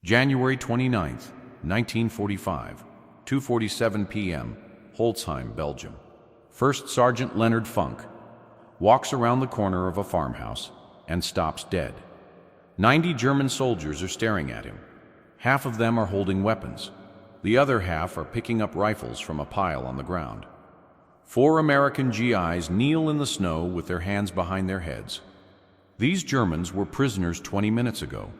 January 29th, 1945, 2:47 p.m., Holzheim, Belgium. First Sergeant Leonard Funk walks around the corner of a farmhouse and stops dead. 90 German soldiers are staring at him. Half of them are holding weapons. The other half are picking up rifles from a pile on the ground. 4 American GIs kneel in the snow with their hands behind their heads. These Germans were prisoners 20 minutes ago.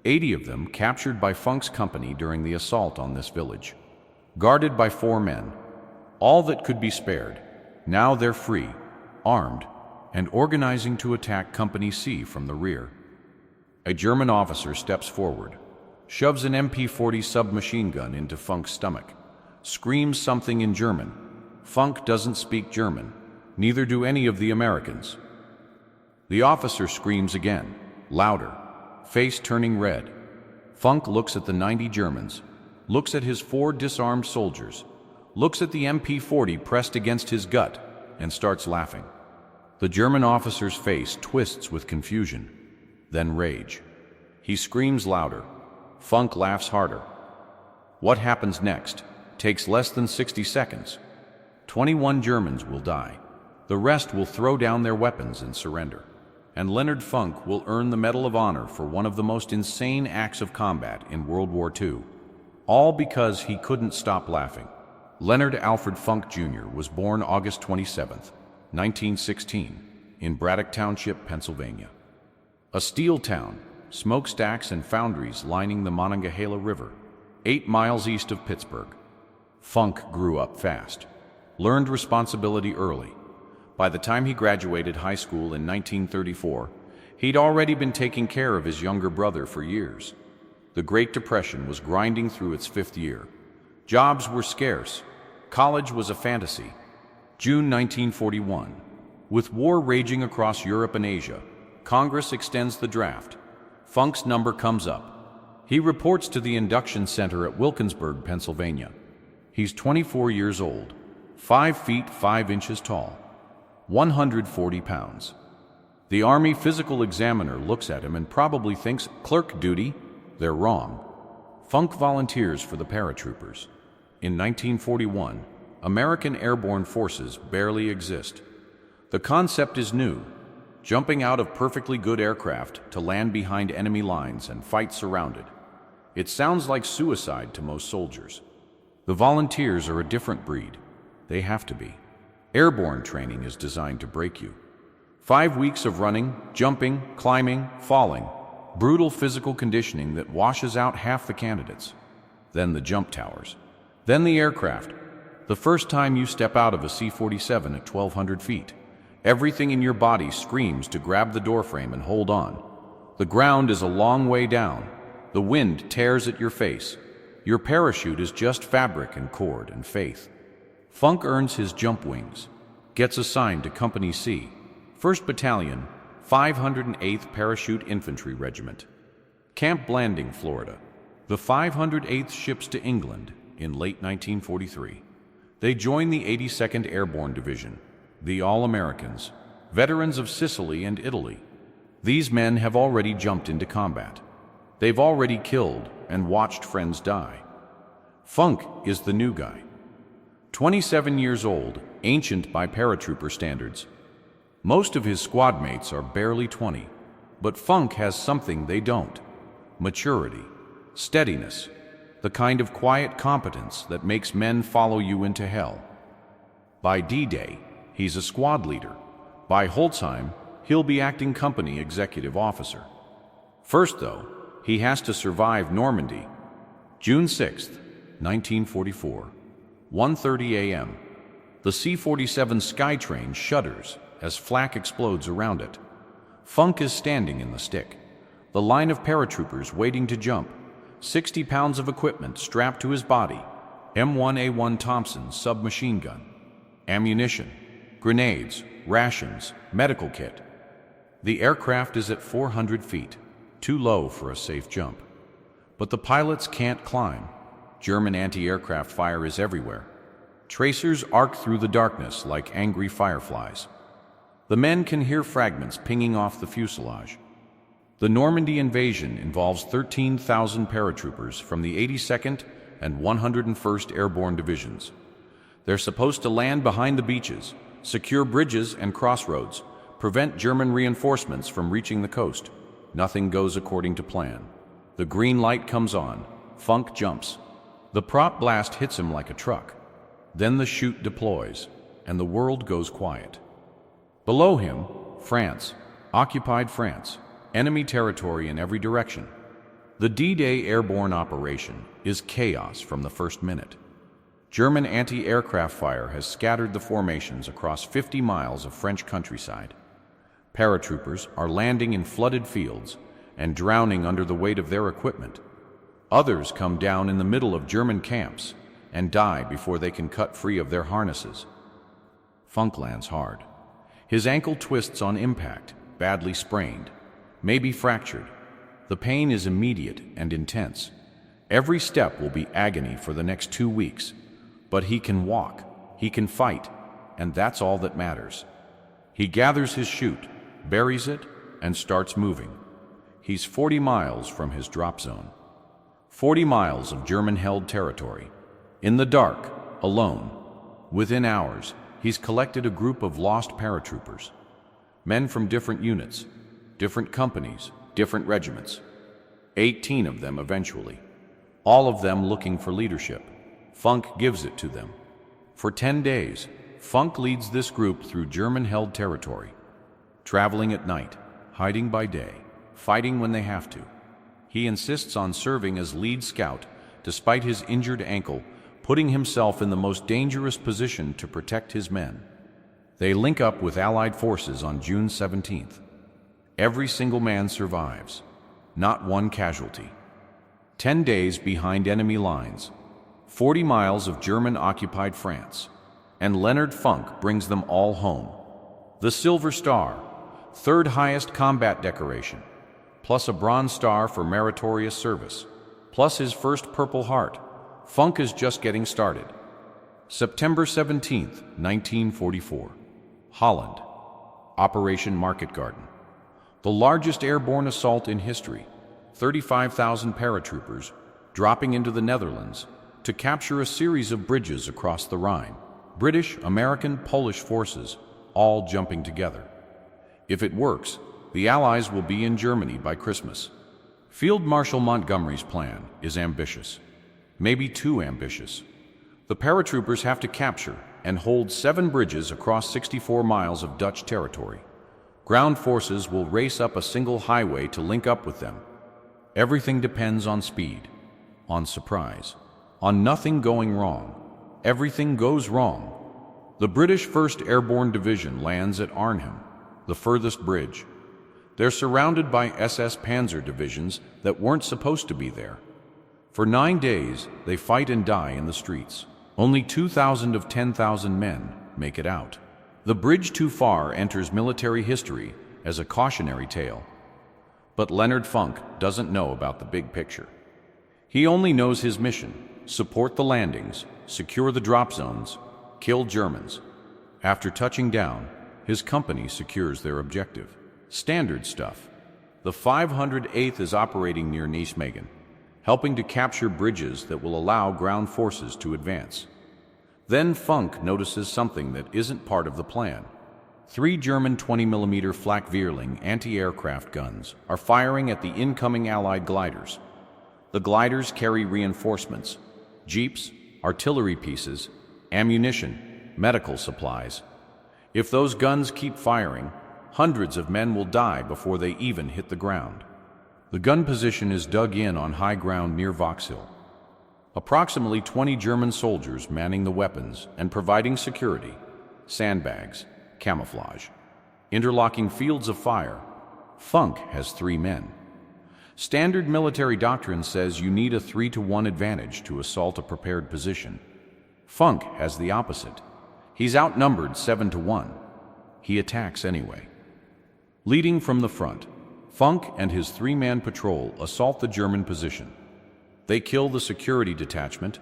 80 of them captured by Funk's company during the assault on this village. Guarded by 4 men, all that could be spared. Now they're free, armed, and organizing to attack Company C from the rear. A German officer steps forward, shoves an MP-40 submachine gun into Funk's stomach, screams something in German. Funk doesn't speak German, neither do any of the Americans. The officer screams again, louder, face turning red. Funk looks at the 90 Germans, looks at his 4 disarmed soldiers, looks at the MP-40 pressed against his gut, and starts laughing. The German officer's face twists with confusion, then rage. He screams louder. Funk laughs harder. What happens next takes less than 60 seconds. 21 Germans will die. The rest will throw down their weapons and surrender. And Leonard Funk will earn the Medal of Honor for one of the most insane acts of combat in World War II. All because he couldn't stop laughing. Leonard Alfred Funk Jr. was born August 27, 1916, in Braddock Township, Pennsylvania. A steel town, smokestacks and foundries lining the Monongahela River, 8 miles east of Pittsburgh. Funk grew up fast, learned responsibility early. By the time he graduated high school in 1934, he'd already been taking care of his younger brother for years. The Great Depression was grinding through its 5th year. Jobs were scarce. College was a fantasy. June 1941. With war raging across Europe and Asia, Congress extends the draft. Funk's number comes up. He reports to the induction center at Wilkinsburg, Pennsylvania. He's 24 years old, 5 feet 5 inches tall, 140 pounds. The Army physical examiner looks at him and probably thinks, clerk duty. They're wrong. Funk volunteers for the paratroopers. In 1941, American airborne forces barely exist. The concept is new, jumping out of perfectly good aircraft to land behind enemy lines and fight surrounded. It sounds like suicide to most soldiers. The volunteers are a different breed. They have to be. Airborne training is designed to break you. 5 weeks of running, jumping, climbing, falling, brutal physical conditioning that washes out half the candidates. Then the jump towers. Then the aircraft. The first time you step out of a C-47 at 1,200 feet, everything in your body screams to grab the doorframe and hold on. The ground is a long way down. The wind tears at your face. Your parachute is just fabric and cord and faith. Funk earns his jump wings, gets assigned to Company C, 1st Battalion, 508th Parachute Infantry Regiment. Camp Blanding, Florida. The 508th ships to England in late 1943. They join the 82nd Airborne Division, the All-Americans, veterans of Sicily and Italy. These men have already jumped into combat. They've already killed and watched friends die. Funk is the new guy. 27 years old, ancient by paratrooper standards. Most of his squad mates are barely 20, but Funk has something they don't. Maturity, steadiness, the kind of quiet competence that makes men follow you into hell. By D-Day, he's a squad leader. By Holzheim, he'll be acting company executive officer. First, though, he has to survive Normandy. June 6th, 1944. 1:30 a.m. The C-47 Skytrain shudders as flak explodes around it. Funk is standing in the stick. The line of paratroopers waiting to jump. 60 pounds of equipment strapped to his body. M1A1 Thompson submachine gun. Ammunition, grenades, rations, medical kit. The aircraft is at 400 feet, too low for a safe jump. But the pilots can't climb. German anti-aircraft fire is everywhere. Tracers arc through the darkness like angry fireflies. The men can hear fragments pinging off the fuselage. The Normandy invasion involves 13,000 paratroopers from the 82nd and 101st Airborne Divisions. They're supposed to land behind the beaches, secure bridges and crossroads, prevent German reinforcements from reaching the coast. Nothing goes according to plan. The green light comes on. Funk jumps. The prop blast hits him like a truck. Then the chute deploys, and the world goes quiet. Below him, France, occupied France, enemy territory in every direction. The D-Day airborne operation is chaos from the first minute. German anti-aircraft fire has scattered the formations across 50 miles of French countryside. Paratroopers are landing in flooded fields and drowning under the weight of their equipment. Others come down in the middle of German camps and die before they can cut free of their harnesses. Funk lands hard. His ankle twists on impact, badly sprained, maybe fractured. The pain is immediate and intense. Every step will be agony for the next 2 weeks. But he can walk, he can fight, and that's all that matters. He gathers his chute, buries it, and starts moving. He's 40 miles from his drop zone. 40 miles of German-held territory. In the dark, alone. Within hours, he's collected a group of lost paratroopers. Men from different units, different companies, different regiments. 18 of them eventually. All of them looking for leadership. Funk gives it to them. For 10 days, Funk leads this group through German-held territory, traveling at night, hiding by day, fighting when they have to. He insists on serving as lead scout despite his injured ankle, putting himself in the most dangerous position to protect his men. They link up with Allied forces on June 17th. Every single man survives, not one casualty. 10 days behind enemy lines, 40 miles of German-occupied France, and Leonard Funk brings them all home. The Silver Star, third highest combat decoration, plus a Bronze Star for meritorious service, plus his first Purple Heart. Funk is just getting started. September 17th, 1944. Holland. Operation Market Garden. The largest airborne assault in history. 35,000 paratroopers dropping into the Netherlands to capture a series of bridges across the Rhine. British, American, Polish forces all jumping together. If it works, the Allies will be in Germany by Christmas. Field Marshal Montgomery's plan is ambitious, maybe too ambitious. The paratroopers have to capture and hold 7 bridges across 64 miles of Dutch territory. Ground forces will race up a single highway to link up with them. Everything depends on speed, on surprise, on nothing going wrong. Everything goes wrong. The British 1st Airborne Division lands at Arnhem, the furthest bridge. They're surrounded by SS Panzer divisions that weren't supposed to be there. For 9 days, they fight and die in the streets. Only 2,000 of 10,000 men make it out. The bridge too far enters military history as a cautionary tale. But Leonard Funk doesn't know about the big picture. He only knows his mission: support the landings, secure the drop zones, kill Germans. After touching down, his company secures their objective. Standard stuff. The 508th is operating near Nijmegen, helping to capture bridges that will allow ground forces to advance. Then Funk notices something that isn't part of the plan. 3 German 20mm Flak-Vierling anti-aircraft guns are firing at the incoming Allied gliders. The gliders carry reinforcements, jeeps, artillery pieces, ammunition, medical supplies. If those guns keep firing, hundreds of men will die before they even hit the ground. The gun position is dug in on high ground near Vauxhall. Approximately 20 German soldiers manning the weapons and providing security, sandbags, camouflage, interlocking fields of fire. Funk has 3 men. Standard military doctrine says you need a 3-to-1 advantage to assault a prepared position. Funk has the opposite. He's outnumbered 7-to-1. He attacks anyway. Leading from the front, Funk and his 3-man patrol assault the German position. They kill the security detachment,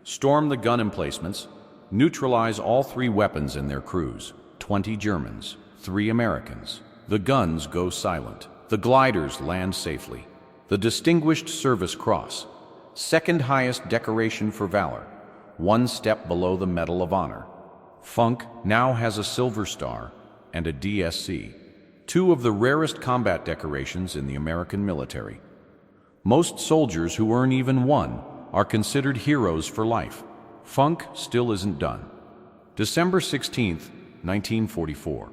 storm the gun emplacements, neutralize all 3 weapons and their crews. 20 Germans, 3 Americans. The guns go silent. The gliders land safely. The Distinguished Service Cross, second highest decoration for valor, one step below the Medal of Honor. Funk now has a Silver Star and a DSC, two of the rarest combat decorations in the American military. Most soldiers who earn even one are considered heroes for life. Funk still isn't done. December 16, 1944.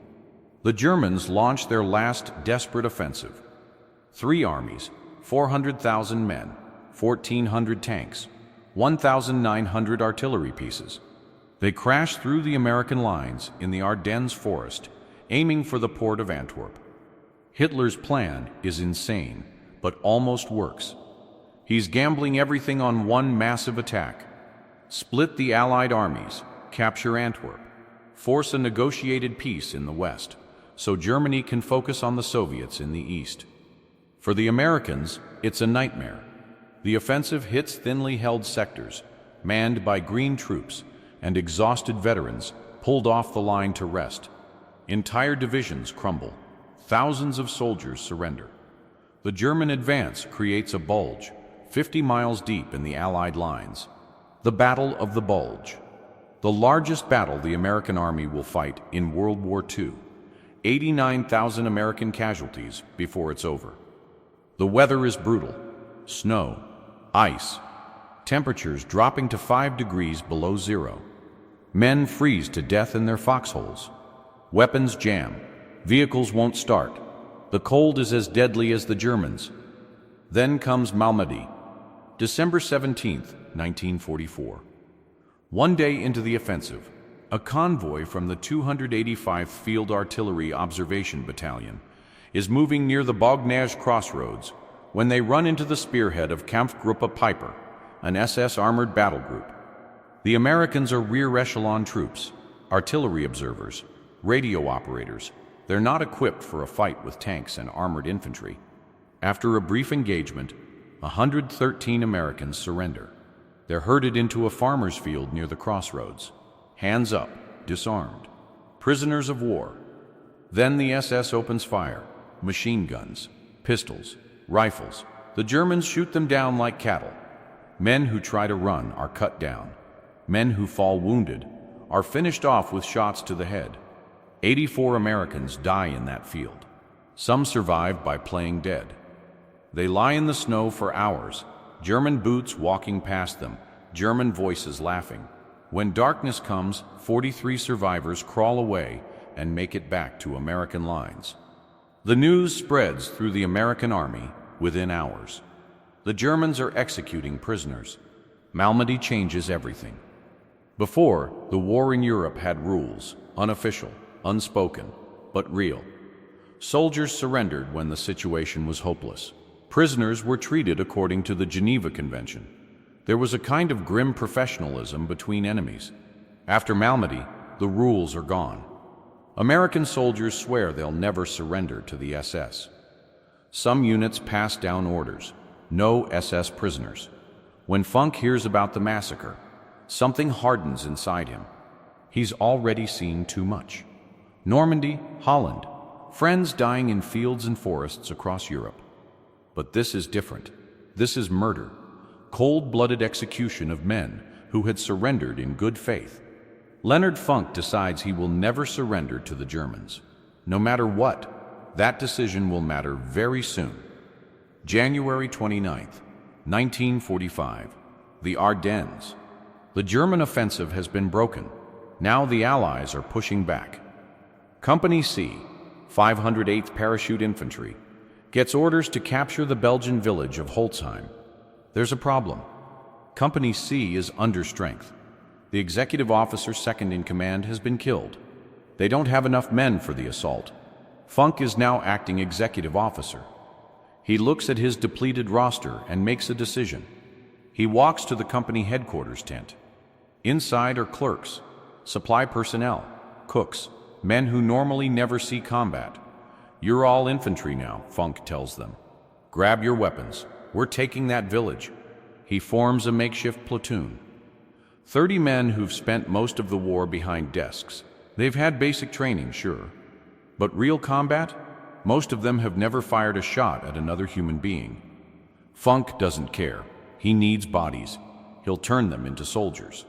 The Germans launched their last desperate offensive. 3 armies, 400,000 men, 1,400 tanks, 1,900 artillery pieces. They crashed through the American lines in the Ardennes forest, aiming for the port of Antwerp. Hitler's plan is insane, but almost works. He's gambling everything on one massive attack. Split the Allied armies, capture Antwerp, force a negotiated peace in the west, so Germany can focus on the Soviets in the east. For the Americans, it's a nightmare. The offensive hits thinly held sectors, manned by green troops, and exhausted veterans pulled off the line to rest. Entire divisions crumble. Thousands of soldiers surrender. The German advance creates a bulge, 50 miles deep in the Allied lines. The Battle of the Bulge. The largest battle the American army will fight in World War II. 89,000 American casualties before it's over. The weather is brutal. Snow, ice, temperatures dropping to 5 degrees below zero. Men freeze to death in their foxholes. Weapons jam. Vehicles won't start. The cold is as deadly as the Germans. Then comes Malmedy, December 17, 1944. One day into the offensive, a convoy from the 285th Field Artillery Observation Battalion is moving near the Bognage crossroads when they run into the spearhead of Kampfgruppe Piper, an SS armored battle group. The Americans are rear echelon troops, artillery observers, radio operators. They're not equipped for a fight with tanks and armored infantry. After a brief engagement, 113 Americans surrender. They're herded into a farmer's field near the crossroads. Hands up, disarmed. Prisoners of war. Then the SS opens fire. Machine guns, pistols, rifles. The Germans shoot them down like cattle. Men who try to run are cut down. Men who fall wounded are finished off with shots to the head. 84 Americans die in that field. Some survive by playing dead. They lie in the snow for hours, German boots walking past them, German voices laughing. When darkness comes, 43 survivors crawl away and make it back to American lines. The news spreads through the American army within hours. The Germans are executing prisoners. Malmedy changes everything. Before, the war in Europe had rules, unofficial, unspoken, but real. Soldiers surrendered when the situation was hopeless. Prisoners were treated according to the Geneva Convention. There was a kind of grim professionalism between enemies. After Malmedy, the rules are gone. American soldiers swear they'll never surrender to the SS. Some units pass down orders: no SS prisoners. When Funk hears about the massacre, something hardens inside him. He's already seen too much. Normandy, Holland, friends dying in fields and forests across Europe. But this is different. This is murder, cold-blooded execution of men who had surrendered in good faith. Leonard Funk decides he will never surrender to the Germans. No matter what, that decision will matter very soon. January 29th, 1945, the Ardennes. The German offensive has been broken. Now the Allies are pushing back. Company C, 508th Parachute Infantry, gets orders to capture the Belgian village of Holzheim. There's a problem. Company C is under strength. The executive officer second in command has been killed. They don't have enough men for the assault. Funk is now acting executive officer. He looks at his depleted roster and makes a decision. He walks to the company headquarters tent. Inside are clerks, supply personnel, cooks, men who normally never see combat. "You're all infantry now," Funk tells them. "Grab your weapons. We're taking that village." He forms a makeshift platoon. 30 men who've spent most of the war behind desks. They've had basic training, sure. But real combat? Most of them have never fired a shot at another human being. Funk doesn't care. He needs bodies. He'll turn them into soldiers.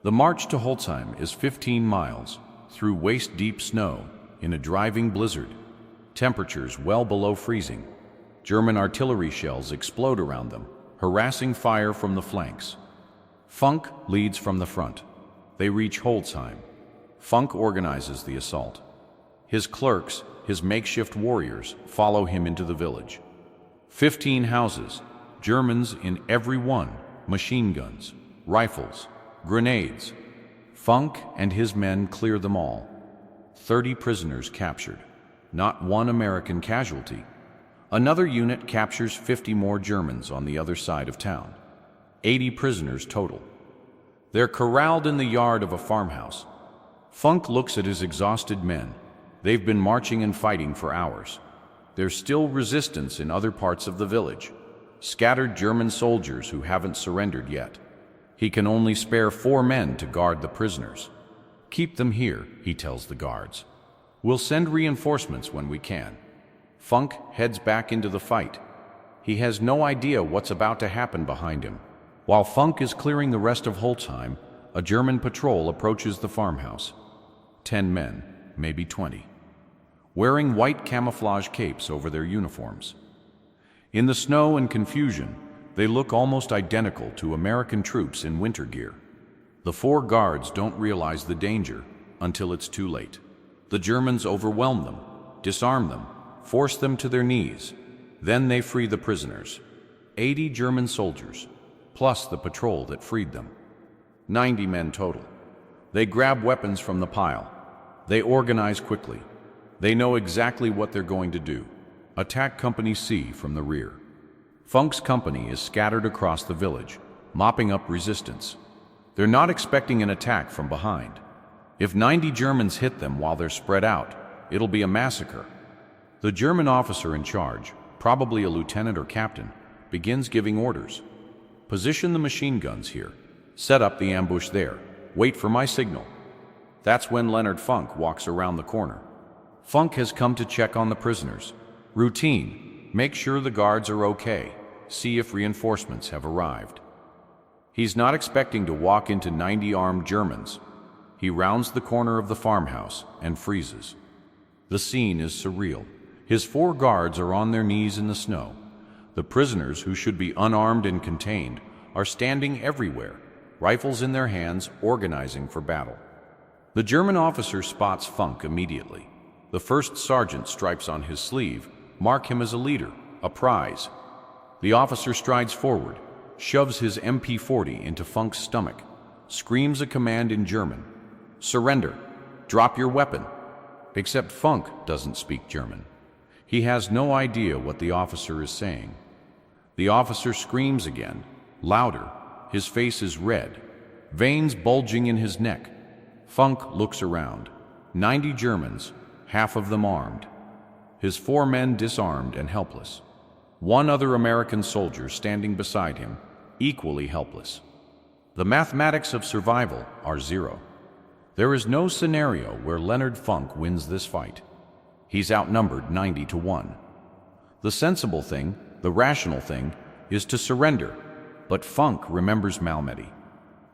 The march to Holzheim is 15 miles, through waist-deep snow, in a driving blizzard. Temperatures well below freezing. German artillery shells explode around them, harassing fire from the flanks. Funk leads from the front. They reach Holzheim. Funk organizes the assault. His clerks, his makeshift warriors, follow him into the village. 15 houses, Germans in every one, machine guns, rifles, grenades. Funk and his men clear them all. 30 prisoners captured. Not one American casualty. Another unit captures 50 more Germans on the other side of town. 80 prisoners total. They're corralled in the yard of a farmhouse. Funk looks at his exhausted men. They've been marching and fighting for hours. There's still resistance in other parts of the village. Scattered German soldiers who haven't surrendered yet. He can only spare 4 men to guard the prisoners. Keep them here, he tells the guards. We'll send reinforcements when we can. Funk heads back into the fight. He has no idea what's about to happen behind him. While Funk is clearing the rest of Holzheim, a German patrol approaches the farmhouse. 10 men, maybe 20, wearing white camouflage capes over their uniforms. In the snow and confusion, they look almost identical to American troops in winter gear. The 4 guards don't realize the danger until it's too late. The Germans overwhelm them, disarm them, force them to their knees. Then they free the prisoners. 80 German soldiers, plus the patrol that freed them. 90 men total. They grab weapons from the pile. They organize quickly. They know exactly what they're going to do. Attack Company C from the rear. Funk's company is scattered across the village, mopping up resistance. They're not expecting an attack from behind. If 90 Germans hit them while they're spread out, it'll be a massacre. The German officer in charge, probably a lieutenant or captain, begins giving orders. Position the machine guns here. Set up the ambush there. Wait for my signal. That's when Leonard Funk walks around the corner. Funk has come to check on the prisoners. Routine. Make sure the guards are okay. See if reinforcements have arrived. He's not expecting to walk into 90 armed Germans. He rounds the corner of the farmhouse and freezes. The scene is surreal. His 4 guards are on their knees in the snow. The prisoners, who should be unarmed and contained, are standing everywhere, rifles in their hands, organizing for battle. The German officer spots Funk immediately. The first sergeant stripes on his sleeve, mark him as a leader, a prize. The officer strides forward, shoves his MP40 into Funk's stomach, screams a command in German. Surrender. Drop your weapon. Except Funk doesn't speak German. He has no idea what the officer is saying. The officer screams again, louder. His face is red, veins bulging in his neck. Funk looks around. 90 Germans, half of them armed. His 4 men disarmed and helpless. 1 other American soldier standing beside him, equally helpless. The mathematics of survival are 0. There is no scenario where Leonard Funk wins this fight. He's outnumbered 90 to 1. The sensible thing, the rational thing, is to surrender, but Funk remembers Malmedy.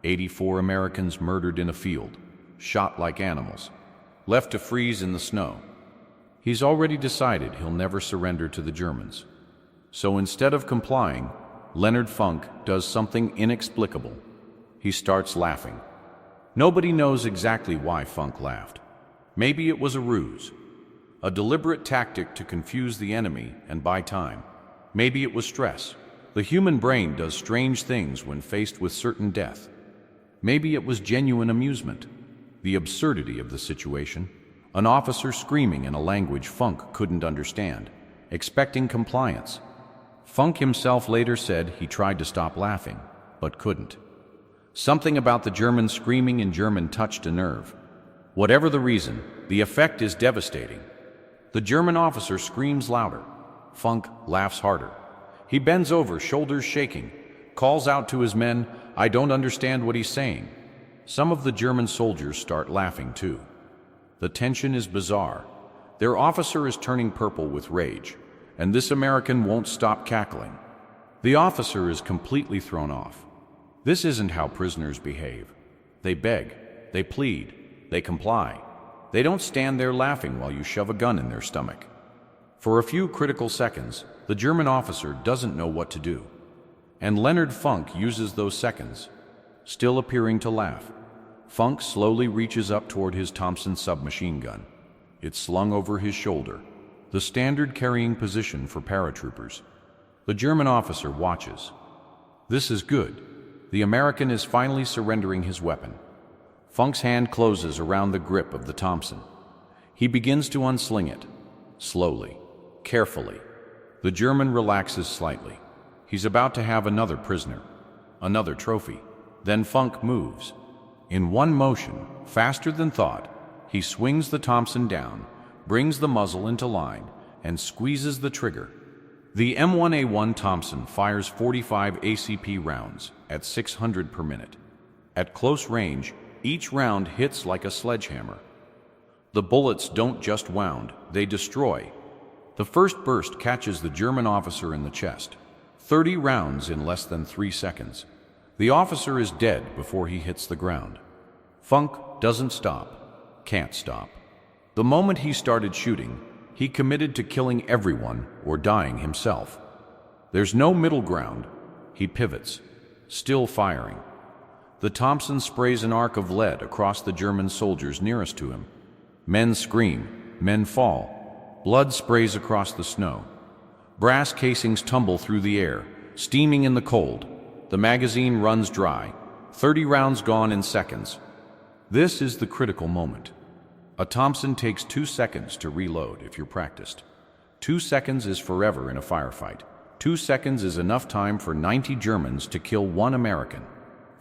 84 Americans murdered in a field, shot like animals, left to freeze in the snow. He's already decided he'll never surrender to the Germans. So instead of complying, Leonard Funk does something inexplicable. He starts laughing. Nobody knows exactly why Funk laughed. Maybe it was a ruse, a deliberate tactic to confuse the enemy and buy time. Maybe it was stress. The human brain does strange things when faced with certain death. Maybe it was genuine amusement. The absurdity of the situation. An officer screaming in a language Funk couldn't understand, expecting compliance. Funk himself later said he tried to stop laughing, but couldn't. Something about the German screaming in German touched a nerve. Whatever the reason, the effect is devastating. The German officer screams louder. Funk laughs harder. He bends over, shoulders shaking, calls out to his men, "I don't understand what he's saying." Some of the German soldiers start laughing too. The tension is bizarre. Their officer is turning purple with rage, and this American won't stop cackling. The officer is completely thrown off. This isn't how prisoners behave. They beg, they plead, they comply. They don't stand there laughing while you shove a gun in their stomach. For a few critical seconds, the German officer doesn't know what to do. And Leonard Funk uses those seconds, still appearing to laugh. Funk slowly reaches up toward his Thompson submachine gun. It's slung over his shoulder, the standard carrying position for paratroopers. The German officer watches. This is good. The American is finally surrendering his weapon. Funk's hand closes around the grip of the Thompson. He begins to unsling it, slowly, carefully. The German relaxes slightly. He's about to have another prisoner, another trophy. Then Funk moves. In one motion, faster than thought, he swings the Thompson down, brings the muzzle into line, and squeezes the trigger. The M1A1 Thompson fires 45 ACP rounds at 600 per minute. At close range, each round hits like a sledgehammer. The bullets don't just wound, they destroy. The first burst catches the German officer in the chest. 30 rounds in less than 3 seconds. The officer is dead before he hits the ground. Funk doesn't stop, can't stop. The moment he started shooting, he committed to killing everyone or dying himself. There's no middle ground. He pivots, still firing. The Thompson sprays an arc of lead across the German soldiers nearest to him. Men scream, men fall. Blood sprays across the snow. Brass casings tumble through the air, steaming in the cold. The magazine runs dry, 30 rounds gone in seconds. This is the critical moment. A Thompson takes 2 seconds to reload if you're practiced. 2 seconds is forever in a firefight. 2 seconds is enough time for 90 Germans to kill 1 American.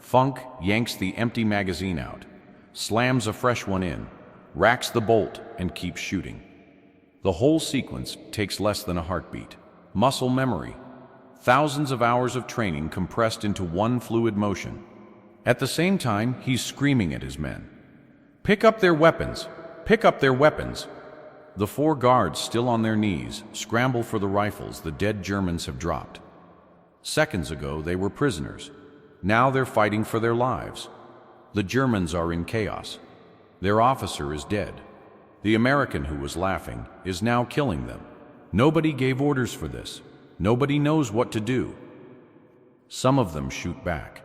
Funk yanks the empty magazine out, slams a fresh one in, racks the bolt, and keeps shooting. The whole sequence takes less than a heartbeat. Muscle memory. Thousands of hours of training compressed into one fluid motion. At the same time, he's screaming at his men. Pick up their weapons! Pick up their weapons! The 4 guards, still on their knees, scramble for the rifles the dead Germans have dropped. Seconds ago, they were prisoners. Now they're fighting for their lives. The Germans are in chaos. Their officer is dead. The American who was laughing is now killing them. Nobody gave orders for this. Nobody knows what to do. Some of them shoot back.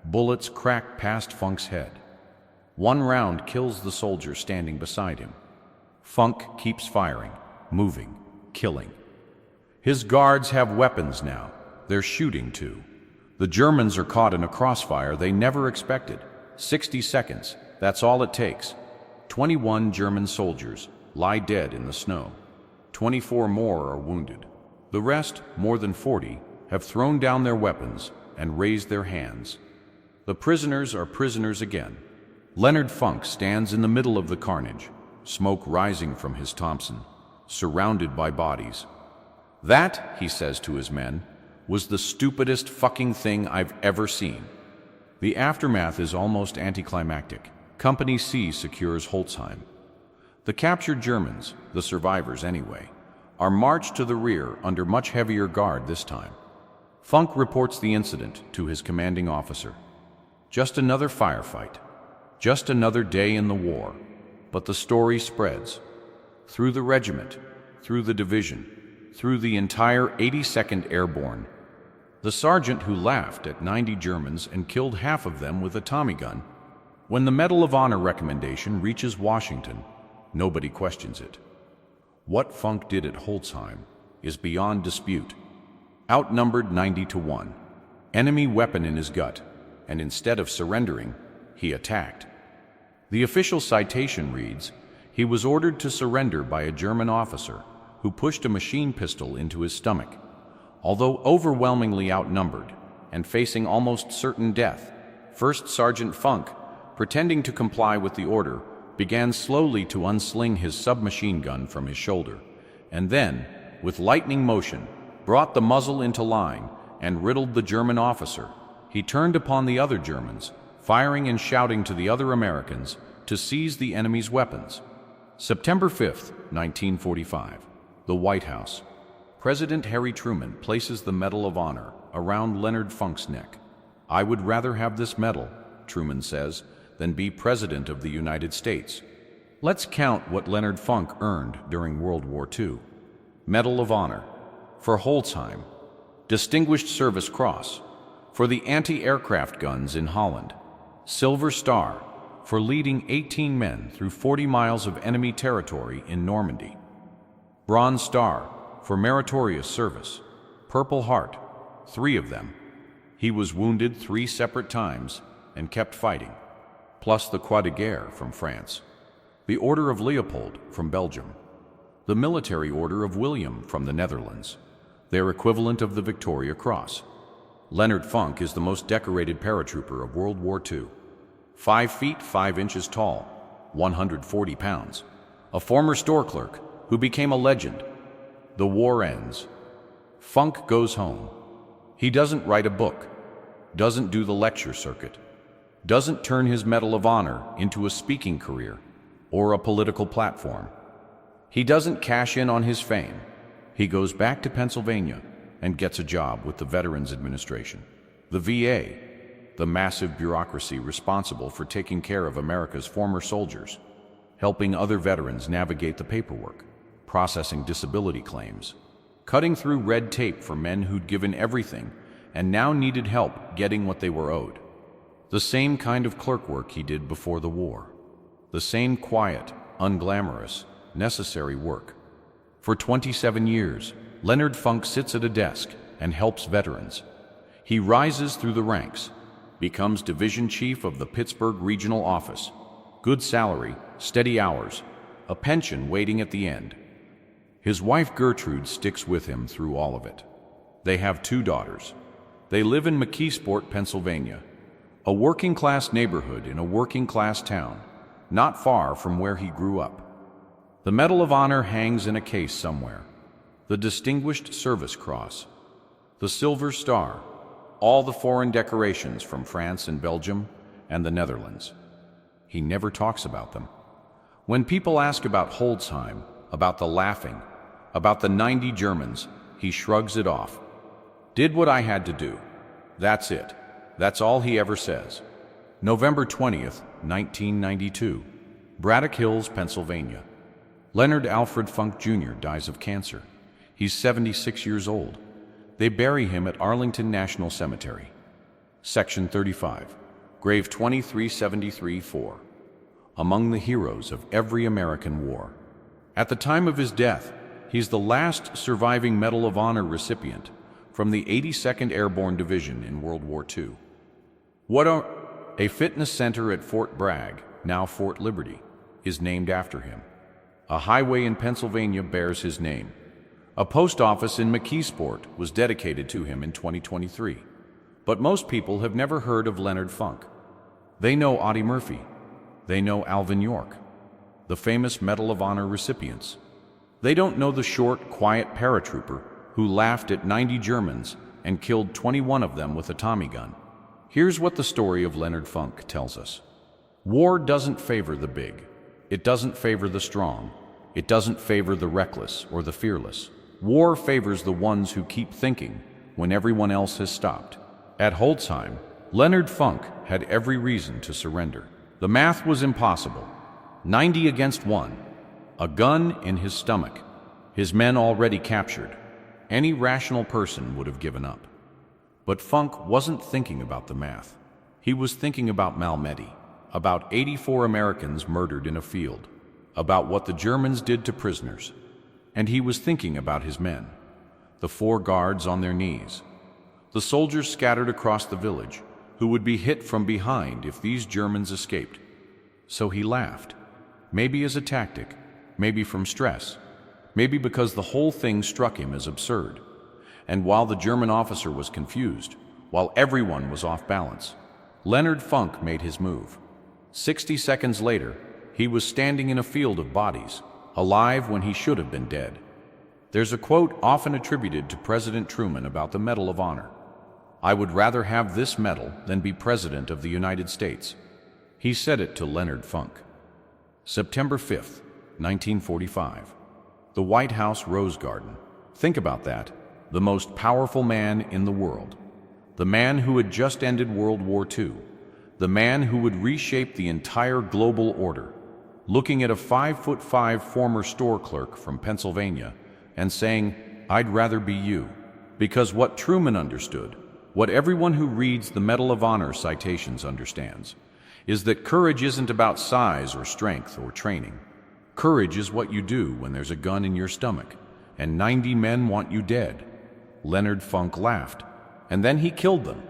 Bullets crack past Funk's head. 1 round kills the soldier standing beside him. Funk keeps firing, moving, killing. His guards have weapons now. They're shooting too. The Germans are caught in a crossfire they never expected. 60 seconds, that's all it takes. 21 German soldiers lie dead in the snow. 24 more are wounded. The rest, more than 40, have thrown down their weapons and raised their hands. The prisoners are prisoners again. Leonard Funk stands in the middle of the carnage, smoke rising from his Thompson, surrounded by bodies. That, he says to his men, was the stupidest fucking thing I've ever seen. The aftermath is almost anticlimactic. Company C secures Holzheim. The captured Germans, the survivors anyway, are marched to the rear under much heavier guard this time. Funk reports the incident to his commanding officer. Just another firefight. Just another day in the war. But the story spreads. Through the regiment, through the division, through the entire 82nd Airborne. The sergeant who laughed at 90 Germans and killed half of them with a Tommy gun. When the Medal of Honor recommendation reaches Washington, nobody questions it. What Funk did at Holzheim is beyond dispute. Outnumbered 90-1. Enemy weapon in his gut, and instead of surrendering, he attacked. The official citation reads, he was ordered to surrender by a German officer who pushed a machine pistol into his stomach. Although overwhelmingly outnumbered and facing almost certain death, First Sergeant Funk, pretending to comply with the order, began slowly to unsling his submachine gun from his shoulder, and then, with lightning motion, brought the muzzle into line and riddled the German officer. He turned upon the other Germans, firing and shouting to the other Americans to seize the enemy's weapons. September 5th, 1945. The White House. President Harry Truman places the Medal of Honor around Leonard Funk's neck. "I would rather have this medal," Truman says, "than be President of the United States." Let's count what Leonard Funk earned during World War II. Medal of Honor for Holzheim. Distinguished Service Cross for the anti-aircraft guns in Holland. Silver Star for leading 18 men through 40 miles of enemy territory in Normandy. Bronze Star for meritorious service. Purple Heart, 3 of them. He was wounded 3 separate times and kept fighting. Plus the Croix de Guerre from France. The Order of Leopold from Belgium. The Military Order of William from the Netherlands, their equivalent of the Victoria Cross. Leonard Funk is the most decorated paratrooper of World War II. 5 feet 5 inches tall, 140 pounds. A former store clerk who became a legend. The war ends. Funk goes home. He doesn't write a book, doesn't do the lecture circuit, doesn't turn his Medal of Honor into a speaking career or a political platform. He doesn't cash in on his fame. He goes back to Pennsylvania and gets a job with the Veterans Administration, the VA, the massive bureaucracy responsible for taking care of America's former soldiers, helping other veterans navigate the paperwork, processing disability claims, cutting through red tape for men who'd given everything and now needed help getting what they were owed. The same kind of clerk work he did before the war. The same quiet, unglamorous, necessary work. For 27 years, Leonard Funk sits at a desk and helps veterans. He rises through the ranks, becomes division chief of the Pittsburgh Regional Office. Good salary, steady hours, a pension waiting at the end. His wife Gertrude sticks with him through all of it. They have 2 daughters. They live in McKeesport, Pennsylvania, a working-class neighborhood in a working-class town, not far from where he grew up. The Medal of Honor hangs in a case somewhere. The Distinguished Service Cross, the Silver Star, all the foreign decorations from France and Belgium and the Netherlands. He never talks about them. When people ask about Holzheim, about the laughing, about the 90 Germans, he shrugs it off. Did what I had to do. That's it. That's all he ever says. November 20th, 1992. Braddock Hills, Pennsylvania. Leonard Alfred Funk Jr. dies of cancer. He's 76 years old. They bury him at Arlington National Cemetery. Section 35, grave 2373-4. Among the heroes of every American war. At the time of his death, he's the last surviving Medal of Honor recipient from the 82nd Airborne Division in World War II. A fitness center at Fort Bragg, now Fort Liberty, is named after him. A highway in Pennsylvania bears his name. A post office in McKeesport was dedicated to him in 2023. But most people have never heard of Leonard Funk. They know Audie Murphy. They know Alvin York, the famous Medal of Honor recipients. They don't know the short, quiet paratrooper who laughed at 90 Germans and killed 21 of them with a Tommy gun. Here's what the story of Leonard Funk tells us. War doesn't favor the big. It doesn't favor the strong. It doesn't favor the reckless or the fearless. War favors the ones who keep thinking when everyone else has stopped. At Holzheim, Leonard Funk had every reason to surrender. The math was impossible. 90 against 1. A gun in his stomach. His men already captured. Any rational person would have given up. But Funk wasn't thinking about the math. He was thinking about Malmedy, about 84 Americans murdered in a field, about what the Germans did to prisoners. And he was thinking about his men, the 4 guards on their knees, the soldiers scattered across the village who would be hit from behind if these Germans escaped. So he laughed, maybe as a tactic, maybe from stress, maybe because the whole thing struck him as absurd. And while the German officer was confused, while everyone was off balance, Leonard Funk made his move. 60 seconds later, he was standing in a field of bodies, alive when he should have been dead. There's a quote often attributed to President Truman about the Medal of Honor. "I would rather have this medal than be President of the United States." He said it to Leonard Funk. September 5th, 1945. The White House Rose Garden. Think about that. The most powerful man in the world. The man who had just ended World War II. The man who would reshape the entire global order. Looking at a 5'5" former store clerk from Pennsylvania and saying, "I'd rather be you." Because what Truman understood, what everyone who reads the Medal of Honor citations understands, is that courage isn't about size or strength or training. Courage is what you do when there's a gun in your stomach and 90 men want you dead. Leonard Funk laughed, and then he killed them.